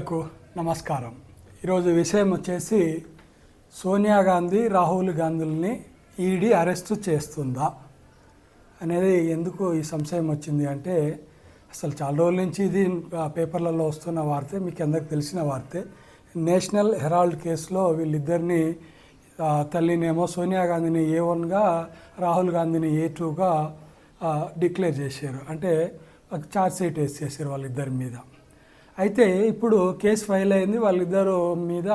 కు నమస్కారం. ఈరోజు విషయం వచ్చేసి సోనియా గాంధీ రాహుల్ గాంధీని ఈడీ అరెస్టు చేస్తుందా అనేది ఎందుకు ఈ సంశయం వచ్చింది అంటే, అసలు చాలా రోజుల నుంచి ఇది పేపర్లలో వస్తున్న వార్తే, మీకు అందరికి తెలిసిన వార్తే. నేషనల్ హెరాల్డ్ కేసులో వీళ్ళిద్దరిని తల్లినేమో సోనియా గాంధీని A1గా రాహుల్ గాంధీని A2గా డిక్లేర్ చేశారు. అంటే ఛార్జ్ షీట్ వేసేసారు వాళ్ళిద్దరి మీద. అయితే ఇప్పుడు కేసు ఫైల్ అయింది, వాళ్ళిద్దరు మీద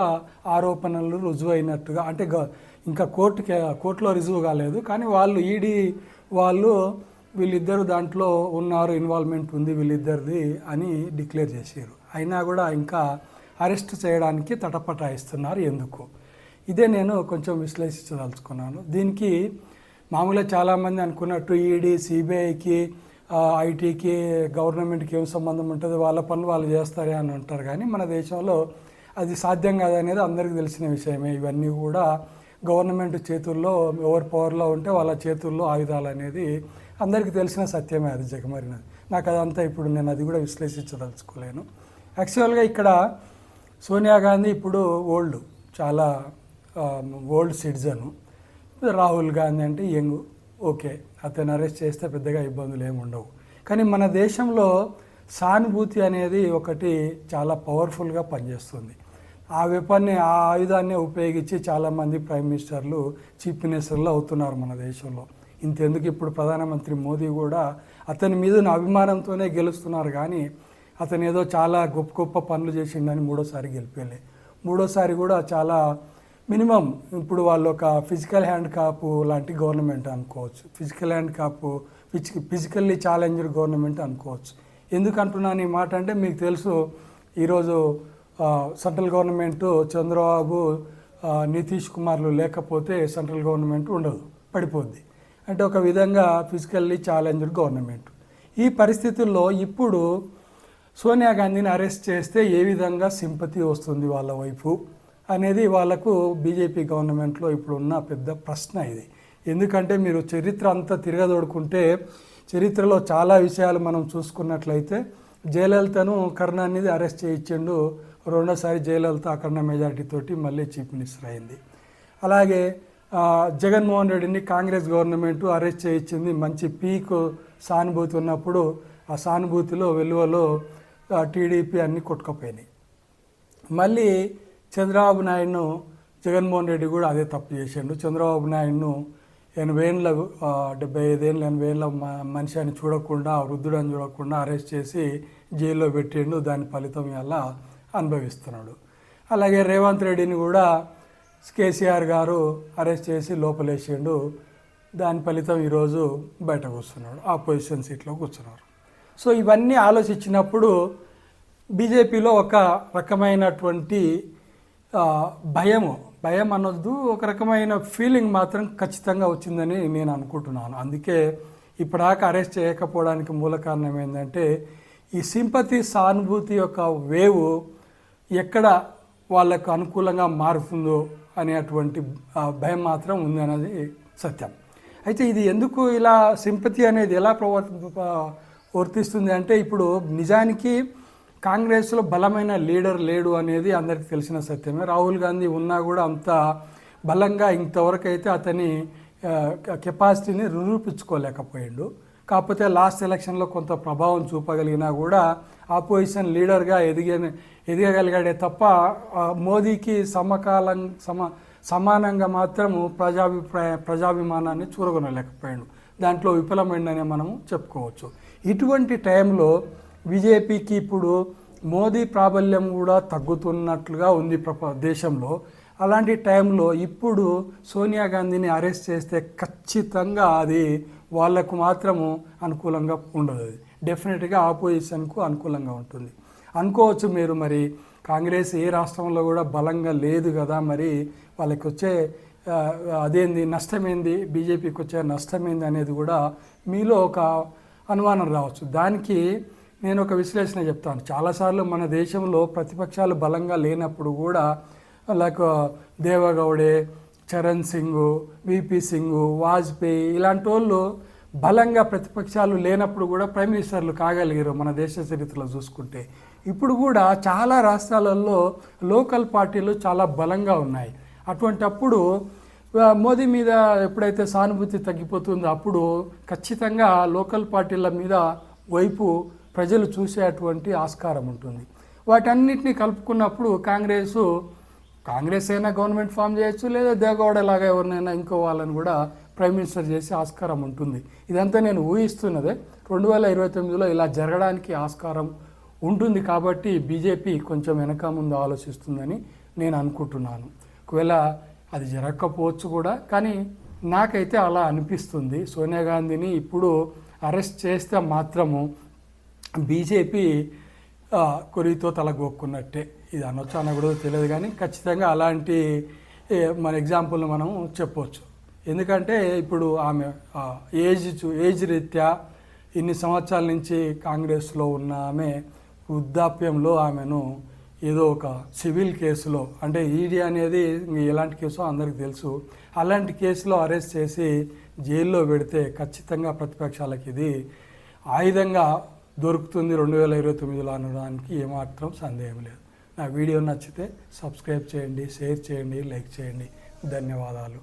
ఆరోపణలు రుజువు అయినట్టుగా, అంటే ఇంకా కోర్టులో రుజువు కాలేదు, కానీ వాళ్ళు ఈడీ వాళ్ళు వీళ్ళిద్దరు దాంట్లో ఉన్నారు, ఇన్వాల్వ్మెంట్ ఉంది వీళ్ళిద్దరిది అని డిక్లేర్ చేశారు. అయినా కూడా ఇంకా అరెస్ట్ చేయడానికి తటపటాయిస్తున్నారు. ఎందుకు? ఇదే నేను కొంచెం విశ్లేషించదలుచుకున్నాను. దీనికి మామూలుగా చాలామంది అనుకున్నట్టు ఈడీ సిబిఐకి ఐటీకి గవర్నమెంట్కి ఏం సంబంధం ఉంటుంది, వాళ్ళ పనులు వాళ్ళు చేస్తారే అని అంటారు. కానీ మన దేశంలో అది సాధ్యం కాదనేది అందరికీ తెలిసిన విషయమే. ఇవన్నీ కూడా గవర్నమెంట్ చేతుల్లో, ఎవరి పవర్లో ఉంటే వాళ్ళ చేతుల్లో ఆయుధాలు అనేది అందరికీ తెలిసిన సత్యమే, అది జగమరినది. నాకు అదంతా ఇప్పుడు నేను అది కూడా విశ్లేషించదలుచుకోలేను. యాక్చువల్గా ఇక్కడ సోనియా గాంధీ ఇప్పుడు చాలా ఓల్డ్ సిటిజను. రాహుల్ గాంధీ అంటే యంగ్. ఓకే, అతను అరెస్ట్ చేస్తే పెద్దగా ఇబ్బందులు ఏమి ఉండవు. కానీ మన దేశంలో సానుభూతి అనేది ఒకటి చాలా పవర్ఫుల్గా పనిచేస్తుంది. ఆ ఆయుధాన్ని ఉపయోగించి చాలామంది ప్రైమ్ మినిస్టర్లు, చీఫ్ మినిస్టర్లు అవుతున్నారు మన దేశంలో. ఇంతెందుకు, ఇప్పుడు ప్రధానమంత్రి మోదీ కూడా అతని మీద అభిమానంతోనే గెలుస్తున్నారు. కానీ అతను ఏదో చాలా గొప్ప గొప్ప పనులు చేసిండని మూడోసారి గెలిపేలే. మూడోసారి కూడా చాలా మినిమం, ఇప్పుడు వాళ్ళు ఒక ఫిజికల్ హ్యాండ్ కాపు లాంటి గవర్నమెంట్ అనుకోవచ్చు, ఫిజికల్లీ ఛాలెంజ్డ్ గవర్నమెంట్ అనుకోవచ్చు. ఎందుకు అంటున్నాను ఈ మాట అంటే, మీకు తెలుసు ఈరోజు సెంట్రల్ గవర్నమెంటు చంద్రబాబు నితీష్ కుమార్లు లేకపోతే సెంట్రల్ గవర్నమెంట్ ఉండదు, పడిపోద్ది. అంటే ఒక విధంగా ఫిజికల్లీ ఛాలెంజ్డ్ గవర్నమెంట్. ఈ పరిస్థితుల్లో ఇప్పుడు సోనియా గాంధీని అరెస్ట్ చేస్తే ఏ విధంగా సింపతి వస్తుంది వాళ్ళ వైపు అనేది వాళ్ళకు బీజేపీ గవర్నమెంట్లో ఇప్పుడు ఉన్న పెద్ద ప్రశ్న ఇది. ఎందుకంటే మీరు చరిత్ర అంతా తిరగదోడుకుంటే చరిత్రలో చాలా విషయాలు మనం చూసుకున్నట్లయితే, జయలలితను కరుణానిధి అరెస్ట్ చేయించిండు. రెండోసారి జయలలిత అఖండ మెజార్టీ తోటి మళ్ళీ చీఫ్ మినిస్టర్ అయింది. అలాగే జగన్మోహన్ రెడ్డిని కాంగ్రెస్ గవర్నమెంట్ అరెస్ట్ చేయించింది. మంచి పీక్ సానుభూతి ఉన్నప్పుడు ఆ సానుభూతిలో వెలువలో టీడీపీ అన్నీ కొట్టుకుపోయినాయి. మళ్ళీ చంద్రబాబు నాయుడును జగన్మోహన్ రెడ్డి కూడా అదే తప్పు చేసిండు. చంద్రబాబు నాయుడును 75 ఏళ్ళ 80 ఏళ్ళ మనిషి అని చూడకుండా, వృద్ధుడని చూడకుండా అరెస్ట్ చేసి జైల్లో పెట్టిండు. దాని ఫలితం ఇలా అనుభవిస్తున్నాడు. అలాగే రేవంత్ రెడ్డిని కూడా కేసీఆర్ గారు అరెస్ట్ చేసి లోపలేసిండు. దాని ఫలితం ఈరోజు బయట కూర్చున్నాడు, ఆపోజిషన్ సీట్లో కూర్చున్నారు. సో ఇవన్నీ ఆలోచించినప్పుడు బీజేపీలో ఒక రకమైనటువంటి భయం అనొద్దు, ఒక రకమైన ఫీలింగ్ మాత్రం ఖచ్చితంగా వచ్చిందని నేను అనుకుంటున్నాను. అందుకే ఇప్పటిదాకా అరెస్ట్ చేయకపోవడానికి మూల కారణం ఏంటంటే, ఈ సింపతి సానుభూతి యొక్క వేవ్ ఎక్కడ వాళ్ళకు అనుకూలంగా మారుతుందో అనేటువంటి భయం మాత్రం ఉంది అనేది సత్యం. అయితే ఇది ఎందుకు ఇలా సింపతి అనేది ఎలా వర్తిస్తుంది అంటే, ఇప్పుడు నిజానికి కాంగ్రెస్లో బలమైన లీడర్ లేడు అనేది అందరికీ తెలిసిన సత్యమే. రాహుల్ గాంధీ ఉన్నా కూడా అంత బలంగా ఇంతవరకు అయితే అతని కెపాసిటీని నిరూపించుకోలేకపోయాడు. కాకపోతే లాస్ట్ ఎలక్షన్లో కొంత ప్రభావం చూపగలిగినా కూడా ఆపోజిషన్ లీడర్గా ఎదగగలిగాడే తప్ప మోదీకి సమానంగా మాత్రము ప్రజాభిమానాన్ని చూరగొనలేకపోయాడు. దాంట్లో విఫలమైందనే మనము చెప్పుకోవచ్చు. ఇటువంటి టైంలో బీజేపీకి ఇప్పుడు మోదీ ప్రాబల్యం కూడా తగ్గుతున్నట్లుగా ఉంది దేశంలో. అలాంటి టైంలో ఇప్పుడు సోనియా గాంధీని అరెస్ట్ చేస్తే ఖచ్చితంగా అది వాళ్లకు మాత్రము అనుకూలంగా ఉండదు. అది డెఫినెట్గా ఆపోజిషన్కు అనుకూలంగా ఉంటుంది అనుకోవచ్చు. మీరు మరి కాంగ్రెస్ ఏ రాష్ట్రంలో కూడా బలంగా లేదు కదా, మరి వాళ్ళకి వచ్చే అదేంది నష్టమేంది, బీజేపీకి వచ్చే నష్టమేంది అనేది కూడా మీలో ఒక అనుమానం రావచ్చు. దానికి నేను ఒక విశ్లేషణ చెప్తాను. చాలాసార్లు మన దేశంలో ప్రతిపక్షాలు బలంగా లేనప్పుడు కూడా, లైక్ దేవగౌడే, చరణ్ సింగ్, విపి సింగ్, వాజ్పేయి ఇలాంటి వాళ్ళు బలంగా ప్రతిపక్షాలు లేనప్పుడు కూడా ప్రైమ్ మినిస్టర్లు కాగలిగారు మన దేశ చరిత్రలో చూసుకుంటే. ఇప్పుడు కూడా చాలా రాష్ట్రాలలో లోకల్ పార్టీలు చాలా బలంగా ఉన్నాయి. అటువంటప్పుడు మోదీ మీద ఎప్పుడైతే సానుభూతి తగ్గిపోతుందో అప్పుడు ఖచ్చితంగా లోకల్ పార్టీల మీద వైపు ప్రజలు చూసేటువంటి ఆస్కారం ఉంటుంది. వాటన్నిటిని కలుపుకున్నప్పుడు కాంగ్రెస్ అయినా గవర్నమెంట్ ఫామ్ చేయొచ్చు, లేదా దేవగౌడలాగా ఎవరినైనా ఇంకో వాళ్ళని కూడా ప్రైమ్ మినిస్టర్ చేసే ఆస్కారం ఉంటుంది. ఇదంతా నేను ఊహిస్తున్నదే. 2029లో ఇలా జరగడానికి ఆస్కారం ఉంటుంది కాబట్టి బీజేపీ కొంచెం వెనక ముందు ఆలోచిస్తుందని నేను అనుకుంటున్నాను. ఒకవేళ అది జరగకపోవచ్చు కూడా, కానీ నాకైతే అలా అనిపిస్తుంది. సోనియా గాంధీని ఇప్పుడు అరెస్ట్ చేస్తే మాత్రము బీజేపీ కొరితో తలగొక్కున్నట్టే. ఇది అనొచ్చు అనకూడదో తెలియదు, కానీ ఖచ్చితంగా అలాంటి మన ఎగ్జాంపుల్ మనం చెప్పవచ్చు. ఎందుకంటే ఇప్పుడు ఆమె ఏజ్ రీత్యా ఇన్ని సంవత్సరాల నుంచి కాంగ్రెస్లో ఉన్న ఆమె వృద్ధాప్యంలో ఆమెను ఏదో ఒక సివిల్ కేసులో, అంటే ఈడీ అనేది ఎలాంటి కేసో అందరికీ తెలుసు, అలాంటి కేసులో అరెస్ట్ చేసి జైల్లో పెడితే ఖచ్చితంగా ప్రతిపక్షాలకు ఇది ఆయుధంగా దొరుకుతుంది 2029లో అనడానికి ఏమాత్రం సందేహం లేదు. నా వీడియో నచ్చితే సబ్స్క్రైబ్ చేయండి, షేర్ చేయండి, లైక్ చేయండి. ధన్యవాదాలు.